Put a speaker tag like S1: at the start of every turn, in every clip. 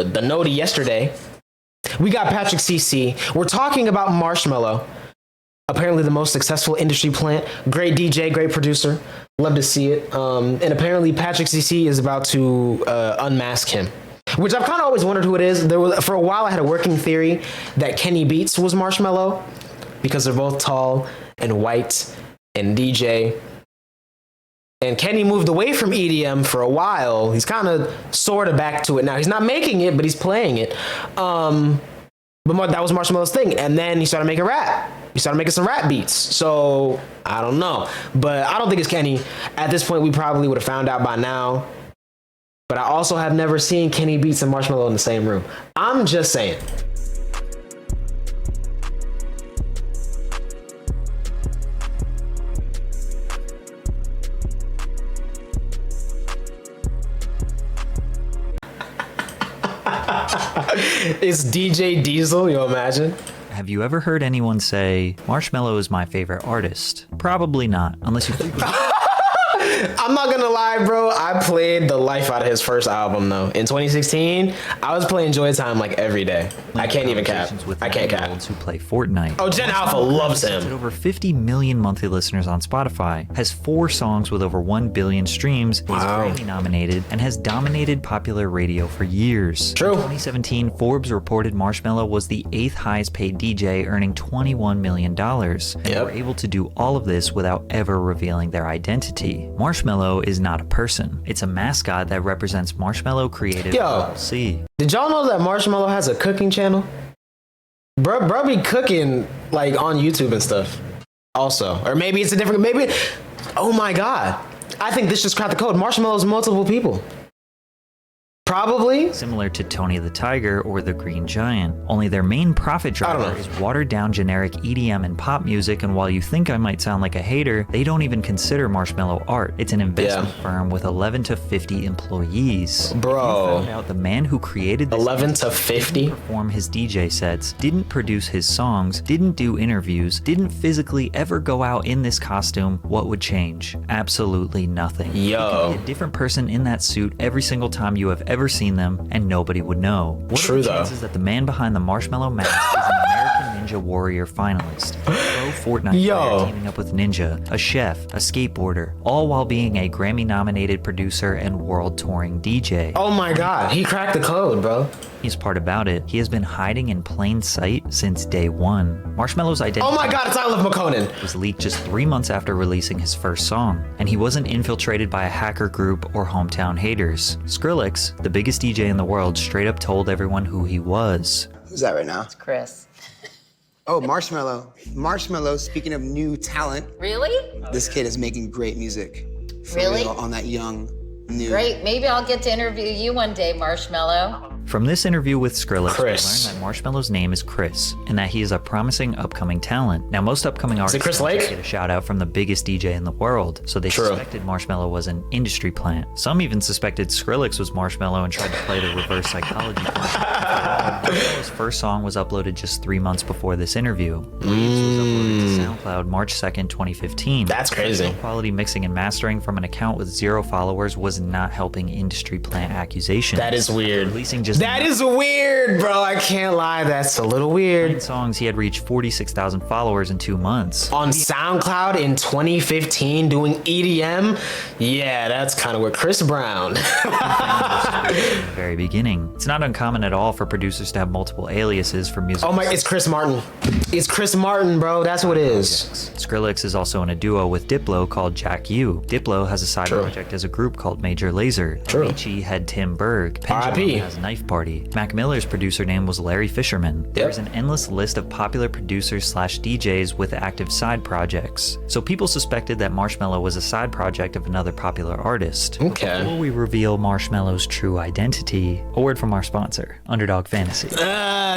S1: the noti yesterday. We got Patrick CC. We're talking about Marshmello. Apparently the most successful industry plant. Great DJ, great producer. Love to see it. And apparently Patrick CC is about to unmask him. Which I've kind of always wondered who it is. For a while I had a working theory that Kenny Beats was Marshmello because they're both tall and white and DJ. And Kenny moved away from EDM for a while. He's kind of sort of back to it now. He's not making it, but he's playing it. But that was Marshmello's thing. And then he started making rap. He started making some rap beats. So I don't know. But I don't think it's Kenny. At this point, we probably would have found out by now. But I also have never seen Kenny Beats and Marshmello in the same room. I'm just saying. It's DJ Diesel, you imagine?
S2: Have you ever heard anyone say, Marshmello is my favorite artist? Probably not, unless you...
S1: I'm not gonna lie, bro. I played the life out of his first album, though. In 2016, I was playing Joy Time like every day. I can't even cap. I can't cap.
S2: Who play Fortnite.
S1: Oh, Gen Alpha loves him.
S2: With over 50 million monthly listeners on Spotify, has 4 songs with over 1 billion streams, is Grammy nominated, and has dominated popular radio for years.
S1: True.
S2: In 2017, Forbes reported Marshmello was the 8th highest paid DJ, earning $21 million. And they were able to do all of this without ever revealing their identity. Marshmello is not a person. It's a mascot that represents Marshmello Creative LLC.
S1: Did y'all know that Marshmello has a cooking channel? Bro be cooking like on YouTube and stuff also. Or maybe it's a different, maybe, oh my God. I think this just cracked the code. Marshmello's multiple people. Probably.
S2: Similar to Tony the Tiger or the Green Giant, only their main profit driver is watered down generic EDM and pop music, and while you think I might sound like a hater, they don't even consider Marshmello art. It's an investment firm with 11 to 50 employees.
S1: Bro.
S2: Found out the man who created this
S1: 11 to 50?
S2: perform his DJ sets, didn't produce his songs, didn't do interviews, didn't physically ever go out in this costume, what would change? Absolutely nothing.
S1: Yo.
S2: You could be a different person in that suit every single time you have ever seen them, and nobody would know. What are the chances that the man behind the Marshmello mask is an American Ninja Warrior finalist, a pro Fortnite player teaming up with Ninja, a chef, a skateboarder, all while being a Grammy-nominated producer and world-touring DJ?
S1: Oh my God, he cracked the code, bro.
S2: He's part about it. He has been hiding in plain sight since day one. Marshmello's identity
S1: oh my God, it's I Love McConan
S2: was leaked just 3 months after releasing his first song, and he wasn't infiltrated by a hacker group or hometown haters. Skrillex, the biggest DJ in the world, straight up told everyone who he was.
S3: Who's that right now?
S4: It's Chris.
S3: Oh, Marshmello. Marshmello, speaking of new talent.
S4: Really?
S3: This kid is making great music. For real, on that young, new.
S4: Great, maybe I'll get to interview you one day, Marshmello.
S2: From this interview with Skrillex, we learned that Marshmello's name is Chris, and that he is a promising upcoming talent. Now, most upcoming artists get a shout out from the biggest DJ in the world, so they suspected Marshmello was an industry plant. Some even suspected Skrillex was Marshmello and tried to play the reverse psychology point. Marshmello's first song was uploaded just 3 months before this interview. Leaves was uploaded to SoundCloud March 2nd, 2015.
S1: That's crazy.
S2: Quality mixing and mastering from an account with 0 followers was not helping industry plant accusations.
S1: That is weird.
S2: Releasing just
S1: that is weird, bro. I can't lie. That's a little weird.
S2: 9 songs, he had reached 46,000 followers in 2 months.
S1: On SoundCloud in 2015 doing EDM? Yeah, that's kind of where Chris Brown.
S2: In the very beginning. It's not uncommon at all for producers to have multiple aliases for music.
S1: Oh my, it's Chris Martin. It's Chris Martin, bro. That's what it is.
S2: Skrillex is also in a duo with Diplo called Jack U. Diplo has a side project as a group called Major Lazer. Avicii had Tim Berg. Pendulum has Knife Party. Mac Miller's producer name was Larry Fisherman. There's an endless list of popular producers slash DJs with active side projects. So people suspected that Marshmello was a side project of another popular artist.
S1: Okay.
S2: Before we reveal Marshmello's true identity, a word from our sponsor, Underdog Underdog Fantasy.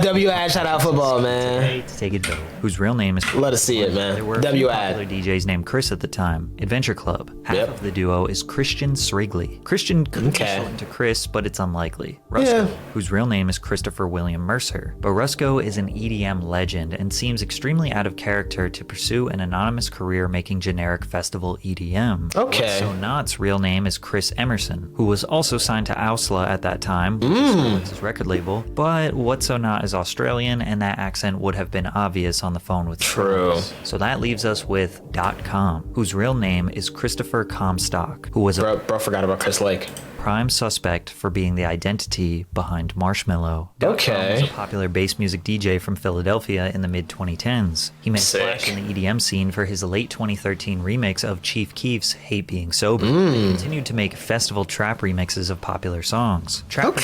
S1: W ad, shout out football, man.
S2: To take it though, whose real name is.
S1: Let us see it, man.
S2: There were
S1: W
S2: popular
S1: ad.
S2: DJs named Chris at the time. Adventure Club. Half of the duo is Christian Srigley. Christian could be shortened to Chris, but it's unlikely. Rusko, whose real name is Christopher William Mercer. But Rusko is an EDM legend and seems extremely out of character to pursue an anonymous career making generic festival EDM.
S1: Okay.
S2: So Not's real name is Chris Emerson, who was also signed to Ausla at that time, which is Skrillex's record label. But What's So Not is Australian, and that accent would have been obvious on the phone with Skrillex. So that leaves us with .com, whose real name is Christopher Comstock, who was a
S1: forgot about Chris Lake.
S2: Prime suspect for being the identity behind Marshmello.
S1: Okay.
S2: Was a popular bass music DJ from Philadelphia in the mid-2010s. He made a splash in the EDM scene for his late 2013 remix of Chief Keef's Hate Being Sober. He continued to make festival trap remixes of popular songs. Trap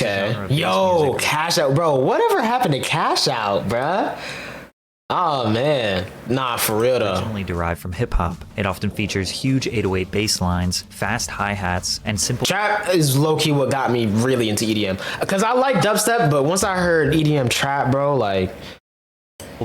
S1: Yo, Cash Out, bro. Whatever happened to Cash Out, bruh? Oh man, nah, for real though.
S2: Originally derived from hip hop, it often features huge 808 bass lines, fast hi-hats, and simple.
S1: Trap is low-key what got me really into EDM, because I like dubstep, but once I heard EDM trap, bro, like,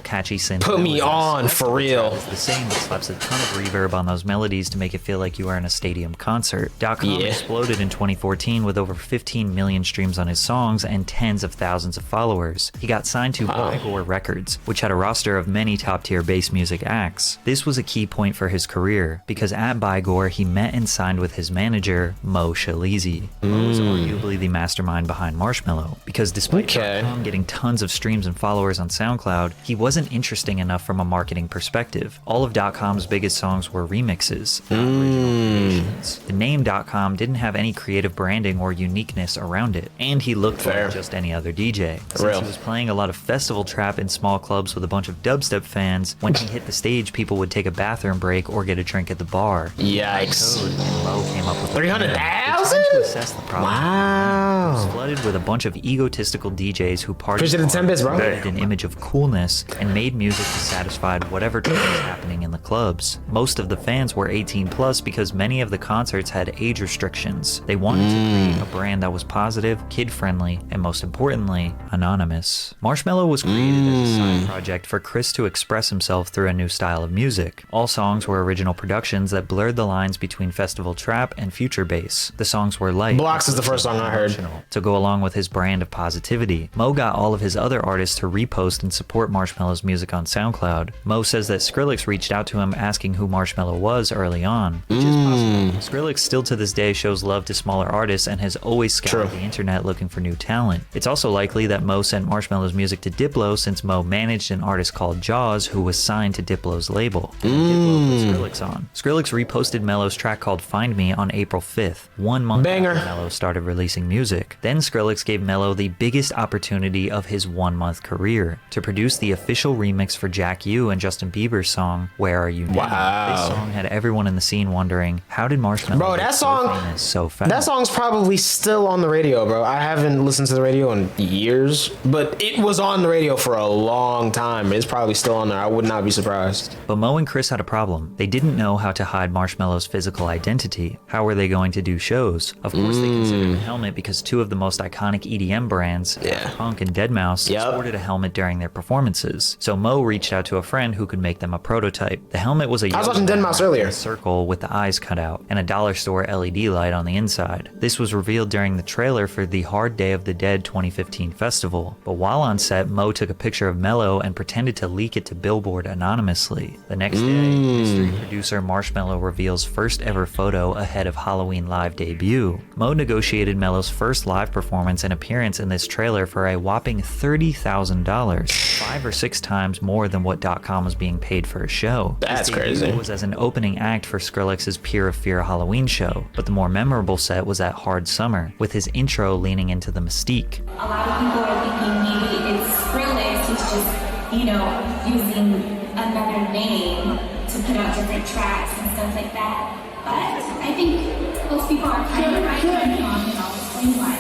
S2: catchy synth.
S1: Put me on, for real.
S2: It's the same, but slaps a ton of reverb on those melodies to make it feel like you are in a stadium concert. .com exploded in 2014 with over 15 million streams on his songs and tens of thousands of followers. He got signed to Bygore Records, which had a roster of many top-tier bass music acts. This was a key point for his career, because at Bygore he met and signed with his manager, Mo Shalizi. Mo was arguably the mastermind behind Marshmello, because despite .com getting tons of streams and followers on SoundCloud, he wasn't interesting enough from a marketing perspective. All of .com's biggest songs were remixes, not original creations. The name .com didn't have any creative branding or uniqueness around it, and he looked like just any other DJ. Since he was playing a lot of festival trap in small clubs with a bunch of dubstep fans, when he hit the stage, people would take a bathroom break or get a drink at the bar.
S1: Yikes.
S2: And Mo came up with
S1: 300,000?
S2: to assess the problem.
S1: Wow.
S2: It was flooded with a bunch of egotistical DJs who partied
S1: hard,
S2: an image of coolness and made music to satisfy whatever trend was happening in the clubs. Most of the fans were 18 plus because many of the concerts had age restrictions. They wanted to create a brand that was positive, kid-friendly, and most importantly, anonymous. Marshmello was created as a side project for Chris to express himself through a new style of music. All songs were original productions that blurred the lines between festival trap and future bass. The songs were light.
S1: Blocks is the first song I heard.
S2: To go along with his brand of positivity. Mo got all of his other artists to repost and support Marshmello's music on SoundCloud. Mo says that Skrillex reached out to him asking who Marshmello was early on, which is possible. Skrillex still to this day shows love to smaller artists and has always scoured the internet looking for new talent. It's also likely that Mo sent Marshmello's music to Diplo since Mo managed an artist called Jaws who was signed to Diplo's label. Diplo put Skrillex on. Skrillex reposted Mello's track called Find Me on April 5th, 1 month after Mello started releasing music. Then Skrillex gave Mello the biggest opportunity of his 1-month career to produce the official remix for Jack U and Justin Bieber's song Where Are You Now? This song had everyone in the scene wondering, how did Marshmello get so famous so fast?
S1: That song's probably still on the radio, bro. I haven't listened to the radio in years, but it was on the radio for a long time. It's probably still on there. I would not be surprised.
S2: But Mo and Chris had a problem. They didn't know how to hide Marshmello's physical identity. How were they going to do shows? Of course they considered a helmet because two of the most iconic EDM brands, Punk and Deadmau5, sported a helmet during their performances. So Mo reached out to a friend who could make them a prototype. The helmet was
S1: I was watching Deadmau5 earlier.
S2: Circle with the eyes cut out and a dollar store LED light on the inside. This was revealed during the trailer for the Hard Day of the Dead 2015 festival. But while on set, Mo took a picture of Mello and pretended to leak it to Billboard anonymously. The next day, mystery producer Marshmello reveals first ever photo ahead of Halloween Live debut. Mo negotiated Mello's first live performance and appearance in this trailer for a whopping $30,000, 5 or 6 times more than what .com was being paid for a show.
S1: That's crazy.
S2: It was as an opening act for Skrillex's Peer of Fear Halloween show, but the more memorable set was at Hard Summer, with his intro leaning into the mystique.
S5: A lot of people are thinking maybe it's Skrillex who's just, you know, using another name to put out different tracks and stuff like that. But I think most people are kind of right and wrong and I'll explain why.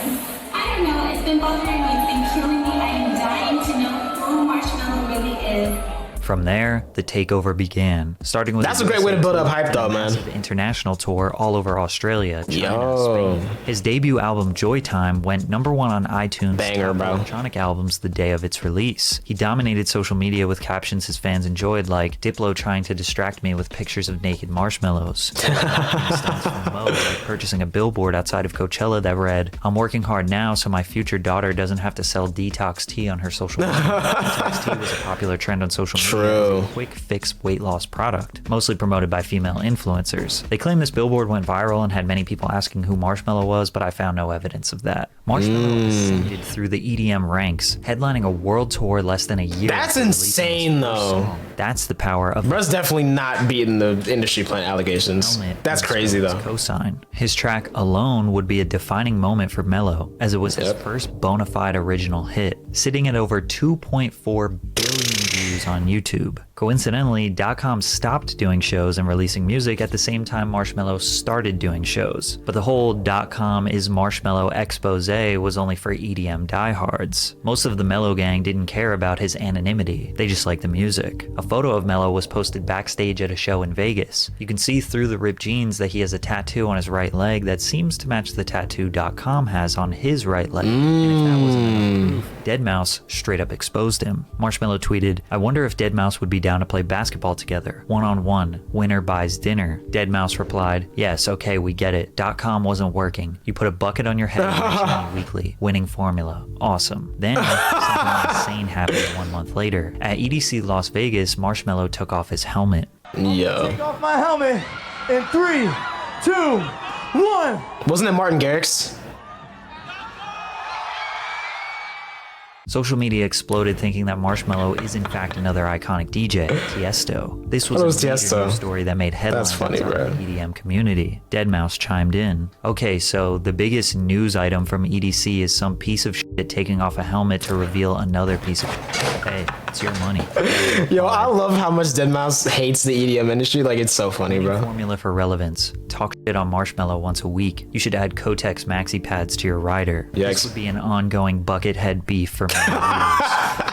S5: I don't know, it's been bothering me, it's been killing me. I am dying to know who Marshmello really is.
S2: From there, the takeover began, starting with
S1: that's a great way to build up hype though, man.
S2: International tour all over Australia, China, Spain. His debut album Joy Time went #1 on iTunes
S1: Banger, bro.
S2: electronic albums the day of its release. He dominated social media with captions his fans enjoyed, like Diplo trying to distract me with pictures of naked marshmallows. Stunts from Mo, like purchasing a billboard outside of Coachella that read, "I'm working hard now so my future daughter doesn't have to sell detox tea on her social media." Detox tea was a popular trend on social media as a quick fix weight loss product, mostly promoted by female influencers. They claim this billboard went viral and had many people asking who Marshmello was, but I found no evidence of that. Marshmello ascended through the EDM ranks, headlining a world tour less than a year.
S1: That's insane though.
S2: That's the power of
S1: Bruh's definitely not beating the industry plant allegations. That's crazy though.
S2: Cosign. His track Alone would be a defining moment for Mello, as it was his first bona fide original hit, sitting at over 2.4 billion views on YouTube. Coincidentally, .com stopped doing shows and releasing music at the same time Marshmello started doing shows. But the whole .com is Marshmello expose was only for EDM diehards. Most of the Mello gang didn't care about his anonymity, they just liked the music. A photo of Mello was posted backstage at a show in Vegas. You can see through the ripped jeans that he has a tattoo on his right leg that seems to match the tattoo .com has on his right leg. And if that wasn't enough proof, Deadmau5 straight up exposed him. Marshmello tweeted, "I wonder if Deadmau5 would be down to play basketball together, one-on-one, winner buys dinner." Deadmau5 replied, "Yes, okay, we get it. .com wasn't working. You put a bucket on your head and mention me weekly. Winning formula. Awesome." Then, something insane happened 1 month later. At EDC Las Vegas, Marshmello took off his helmet.
S1: Yo.
S6: Take off my helmet in 3, 2, 1.
S1: Wasn't it Martin Garrix?
S2: Social media exploded thinking that Marshmello is in fact another iconic DJ, Tiesto. This was a major news story that made headlines outside the EDM community. Deadmau5 chimed in. "Okay, so the biggest news item from EDC is some piece of shit taking off a helmet to reveal another piece of shit. Hey, it's your money."
S1: Yo, I love how much Deadmau5 hates the EDM industry. Like, it's so funny, bro.
S2: Formula for relevance. Talk shit on Marshmello once a week. You should add Kotex maxi pads to your rider. This would be an ongoing buckethead beef for many years.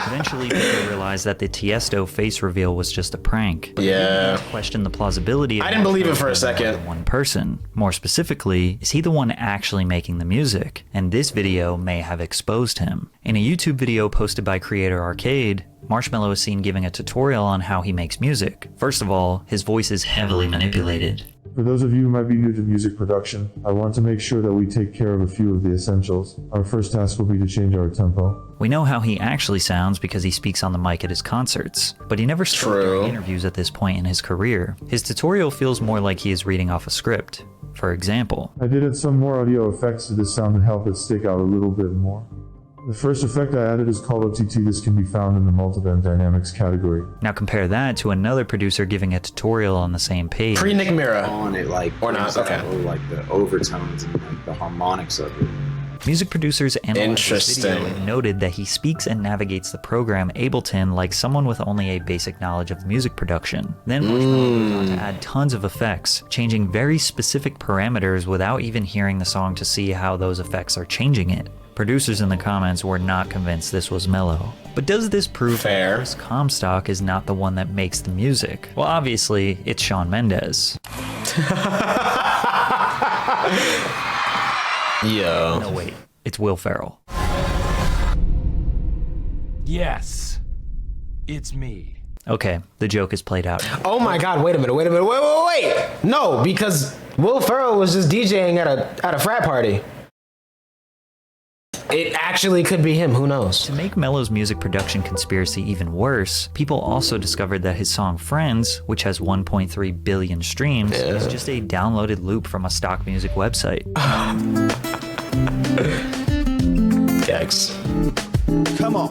S2: Eventually, people realized that the Tiesto face reveal was just a prank. But question the plausibility.
S1: I didn't believe it for a second.
S2: One person. More specifically, is he the one actually making the music? And this video may have exposed him. In a YouTube video posted by Creator Arcade, Marshmello is seen giving a tutorial on how he makes music. First of all, his voice is heavily manipulated.
S7: For those of you who might be new to music production, I want to make sure that we take care of a few of the essentials. Our first task will be to change our tempo.
S2: We know how he actually sounds because he speaks on the mic at his concerts, but he never spoke during interviews at this point in his career. His tutorial feels more like he is reading off a script. For example,
S7: I added some more audio effects to this sound to help it stick out a little bit more. The first effect I added is called OTT. This can be found in the multiband dynamics category.
S2: Now compare that to another producer giving a tutorial on the same page.
S1: Pre-Nick Mira.
S8: On it, like,
S1: or not, okay.
S8: Like the overtones and like the harmonics of it.
S2: Music producers analyzed this video and noted that he speaks and navigates the program Ableton like someone with only a basic knowledge of music production. Then Marshmello goes on to add tons of effects, changing very specific parameters without even hearing the song to see how those effects are changing it. Producers in the comments were not convinced this was Mello. But does this prove that Chris Comstock is not the one that makes the music? Well, obviously, it's Shawn Mendes.
S1: Yo.
S2: No, wait. It's Will Ferrell.
S6: Yes, it's me.
S2: Okay, the joke is played out.
S1: Oh my God, wait a minute. Wait. No, because Will Ferrell was just DJing at a frat party. It actually could be him, who knows?
S2: To make Mello's music production conspiracy even worse, people also discovered that his song Friends, which has 1.3 billion streams, is just a downloaded loop from a stock music website.
S1: Yikes. Come on.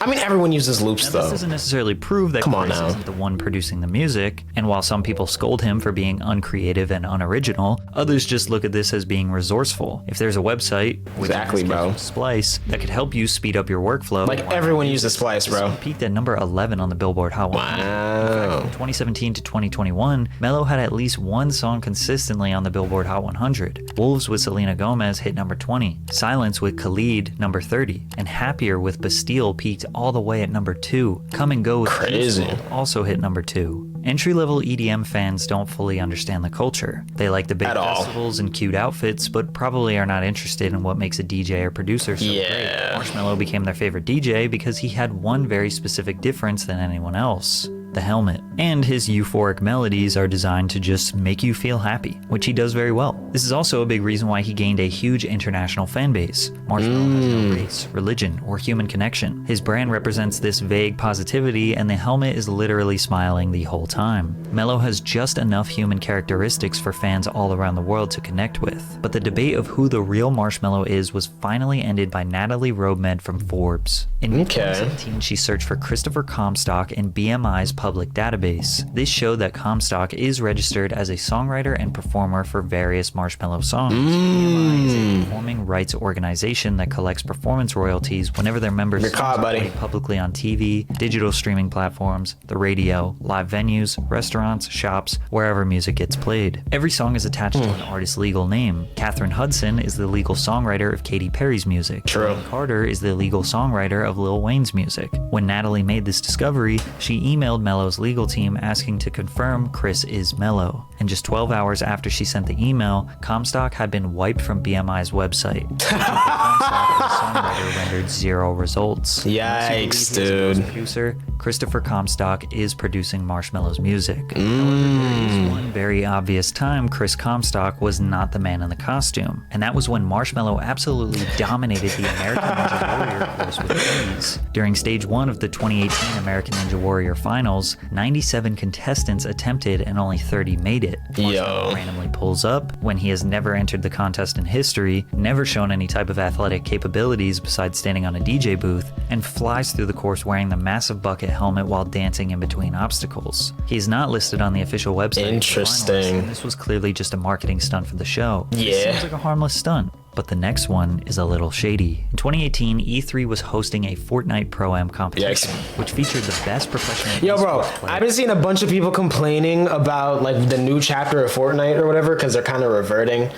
S1: I mean, Everyone uses loops,
S2: now,
S1: though.
S2: this doesn't necessarily prove that Chris isn't the one producing the music, and while some people scold him for being uncreative and unoriginal, others just look at this as being resourceful. If there's a website,
S1: exactly, bro,
S2: Splice, that could help you speed up your workflow.
S1: Like, everyone uses Splice, bro.
S2: Peaked at number 11 on the Billboard Hot 100.
S1: Wow.
S2: From 2017 to 2021, Mello had at least one song consistently on the Billboard Hot 100. Wolves with Selena Gomez hit number 20. Silence with Khalid, number 30. And Happier with Bastille peaked all the way at number 2. Come and Go with
S1: Crazy
S2: also hit number 2. Entry-level EDM fans don't fully understand the culture. They like the big festivals and cute outfits, but probably are not interested in what makes a DJ or producer so great. Marshmello became their favorite DJ because he had one very specific difference than anyone else: the helmet. And his euphoric melodies are designed to just make you feel happy, which he does very well. This is also a big reason why he gained a huge international fan base. Marshmello has no race, religion, or human connection. His brand represents this vague positivity, and the helmet is literally smiling the whole time. Mello has just enough human characteristics for fans all around the world to connect with. But the debate of who the real Marshmello is was finally ended by Natalie Roebmed from Forbes. In 2017, she searched for Christopher Comstock in BMI's public database. This showed that Comstock is registered as a songwriter and performer for various Marshmello songs. BMI is a performing rights organization that collects performance royalties whenever their members are played publicly on TV, digital streaming platforms, the radio, live venues, restaurants, shops, wherever music gets played. Every song is attached to an artist's legal name. Katherine Hudson is the legal songwriter of Katy Perry's music. Jane Carter is the legal songwriter of Lil Wayne's music. When Natalie made this discovery, she emailed Mello's legal team asking to confirm Chris is Mello. And just 12 hours after she sent the email, Comstock had been wiped from BMI's website. Comstock, the songwriter, rendered 0 results.
S1: Yikes, dude.
S2: Producer Christopher Comstock is producing Marshmello's music. However, there is one very obvious time Chris Comstock was not the man in the costume, and that was when Marshmello absolutely dominated the American Ninja Warrior course with ease. During stage 1 of the 2018 American Ninja Warrior finals, 97 contestants attempted and only 30 made it. Marshmello randomly pulls up when he has never entered the contest in history, never shown any type of athletic capabilities besides standing on a DJ booth, and flies through the course wearing the massive bucket helmet while dancing in between obstacles. He's not listed on the official website.
S1: Interesting.
S2: And this was clearly just a marketing stunt for the show.
S1: Yeah.
S2: It seems like a harmless stunt. But the next one is a little shady. In 2018, E3 was hosting a Fortnite Pro-Am competition, which featured the best professional.
S1: Yo, bro, I've been seeing a bunch of people complaining about like the new chapter of Fortnite or whatever, because they're kind of reverting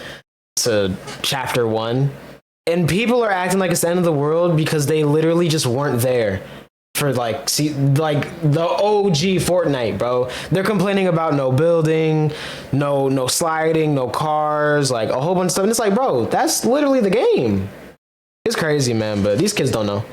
S1: to chapter 1. And people are acting like it's the end of the world because they literally just weren't there for like the OG Fortnite, bro. They're complaining about no building, no sliding, no cars, like a whole bunch of stuff. And it's like, bro, that's literally the game. It's crazy, man, but these kids don't know.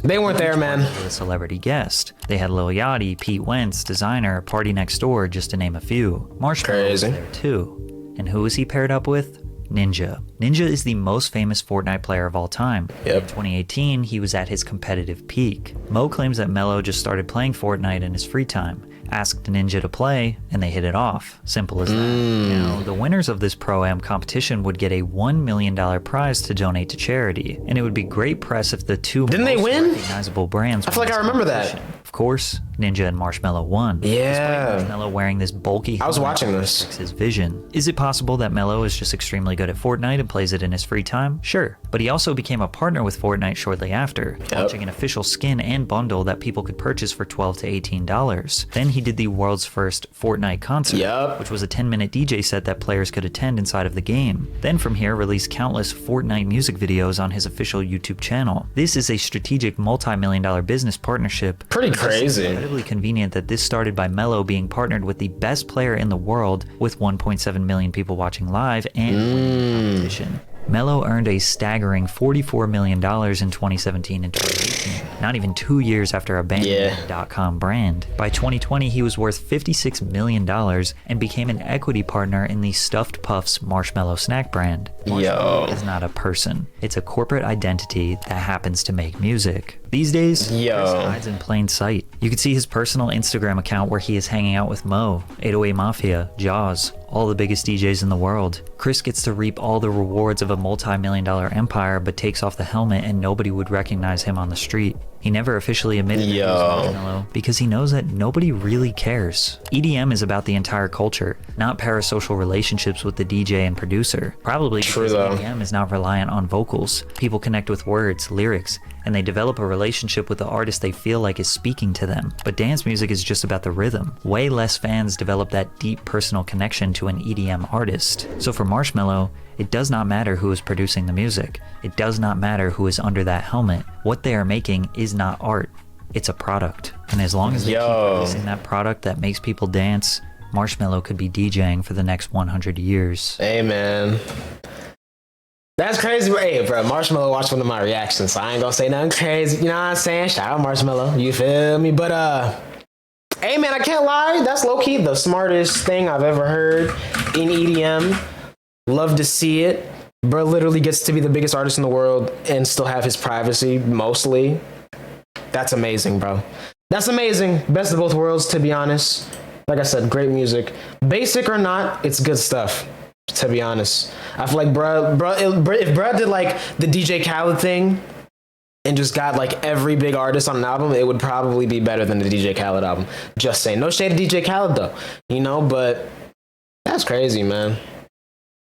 S1: They weren't there, man.
S2: A celebrity guest. They had Lil Yachty, Pete Wentz, Designer, Party Next Door, just to name a few. Marshmello was there too. And who was he paired up with? Ninja. Ninja is the most famous Fortnite player of all time. In 2018, he was at his competitive peak. Mo claims that Mello just started playing Fortnite in his free time, asked Ninja to play, and they hit it off. Simple as that. Now, the winners of this Pro-Am competition would get a $1 million prize to donate to charity, and it would be great press if the two most recognizable brands.
S1: I feel like I remember that.
S2: Of course, Ninja and Marshmello won.
S1: Yeah.
S2: Despite Marshmello wearing this bulky
S1: I was watching this.
S2: His vision. Is it possible that Mello is just extremely good at Fortnite and plays it in his free time? Sure. But he also became a partner with Fortnite shortly after, launching an official skin and bundle that people could purchase for $12 to $18. Then he did the world's first Fortnite concert, which was a 10-minute DJ set that players could attend inside of the game. Then from here, released countless Fortnite music videos on his official YouTube channel. This is a strategic multi-million-dollar business partnership.
S1: Pretty crazy.
S2: It's incredibly convenient that this started by Mello being partnered with the best player in the world with 1.7 million people watching live and winning the competition. Mello earned a staggering $44 million in 2017 and 2018, not even 2 years after abandoning the .com brand. By 2020, he was worth $56 million and became an equity partner in the Stuffed Puffs Marshmello snack brand. Marshmello is not a person. It's a corporate identity that happens to make music. These days,
S1: Yo.
S2: Chris hides in plain sight. You can see his personal Instagram account where he is hanging out with Mo, 808 Mafia, Jaws, all the biggest DJs in the world. Chris gets to reap all the rewards of a multi-million-dollar empire, but takes off the helmet and nobody would recognize him on the street. He never officially admitted that he was Marshmello because he knows that nobody really cares. EDM is about the entire culture, not parasocial relationships with the DJ and producer. Probably because EDM is not reliant on vocals. People connect with words, lyrics, and they develop a relationship with the artist they feel like is speaking to them. But dance music is just about the rhythm. Way less fans develop that deep personal connection to an EDM artist. So for Marshmello, it does not matter who is producing the music. It does not matter who is under that helmet. What they are making is not art. It's a product. And as long as they keep releasing that product that makes people dance, Marshmello could be DJing for the next 100 years.
S1: Hey, man. That's crazy. Hey, bro, Marshmello watched one of my reactions, so I ain't gonna say nothing crazy. You know what I'm saying? Shout out Marshmello. You feel me? But, hey, man, I can't lie. That's low-key the smartest thing I've ever heard in EDM. Love to see it. Bro literally gets to be the biggest artist in the world and still have his privacy, mostly. That's amazing, bro. That's amazing. Best of both worlds, to be honest. Like I said, great music. Basic or not, it's good stuff, to be honest. I feel like if bro did like the DJ Khaled thing and just got like every big artist on an album, it would probably be better than the DJ Khaled album. Just saying. No shade to DJ Khaled though, you know, but that's crazy, man.